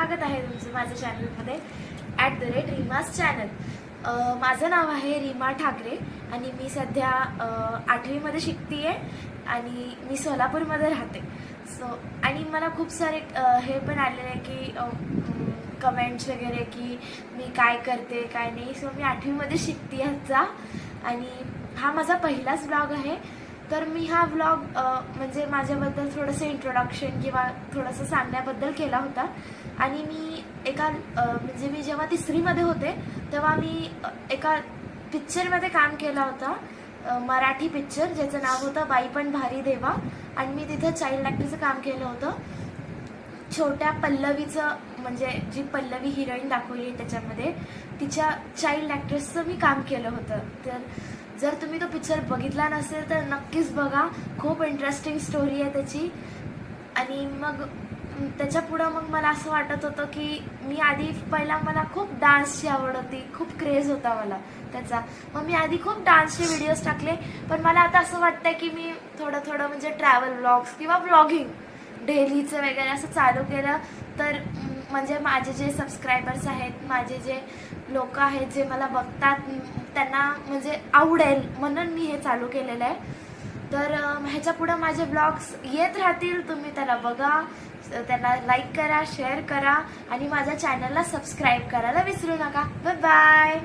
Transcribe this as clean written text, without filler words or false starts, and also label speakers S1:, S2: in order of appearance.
S1: स्वागत आहे तुमचं माझ्या चॅनलमध्ये @रीमाज चॅनल। माझं नाव आहे रीमा ठाकरे आणि मी सध्या 8वीमध्ये शिकते आणि मी सोलापूरमध्ये राहते। आणि मला खूप सारे हे पण आलेले आहे की कमेंट्स वगैरे की मी काय करते काय नाही। मी 8वीमध्ये शिकते ह्याचा आणि हा माझा पहिलाच ब्लॉग आहे। तर मी हा ब्लॉग म्हणजे माझ्याबद्दल थोडंसं इंट्रोडक्शन किंवा थोडंसं सांगण्याबद्दल केला होता। आणि मी एका म्हणजे मी जेव्हा 3रीमध्ये होते तेव्हा मी एका पिक्चरमध्ये काम केला होता, मराठी पिक्चर ज्याचं नाव होतं बाई पण भारी देवा। आणि मी तिथं चाइल्ड ॲक्टरचं काम केलं होतं। छोट्या पल्लवीचं म्हणजे जी पल्लवी हिरोईन दाखवली त्याच्यामध्ये तिच्या चाइल्ड ॲक्टर्सचं मी काम केलं होतं। तर जर तुम्ही तो पिक्चर बघितला नसेल तर नक्कीच बघा, खूप इंटरेस्टिंग स्टोरी आहे त्याची। आणि मग त्याच्या पुढं मग मला असं वाटत होतं की मी आधी पहिला मला खूप डान्सची आवड होती, खूप क्रेज होता मला त्याचा। मग मी आधी खूप डान्सचे व्हिडिओज टाकले, पण मला आता असं वाटतं की मी थोडं म्हणजे ट्रॅव्हल व्लॉग्स किंवा व्लॉगिंग डेलीचं वगैरे असं चालू केलं तर म्हणजे माझे जे सबस्क्रायबर्स आहेत, माझे जे लोक आहेत जे मला बघतात त्यांना म्हणजे आवडेल म्हणून मी हे चालू केलेलं आहे। तर ह्याच्या पुढं माझे ब्लॉग्स येत राहतील, तुम्ही त्याला बघा, त्यांना लाईक करा, शेअर करा आणि माझ्या चॅनलला सबस्क्राईब करायला विसरू नका। Bye bye.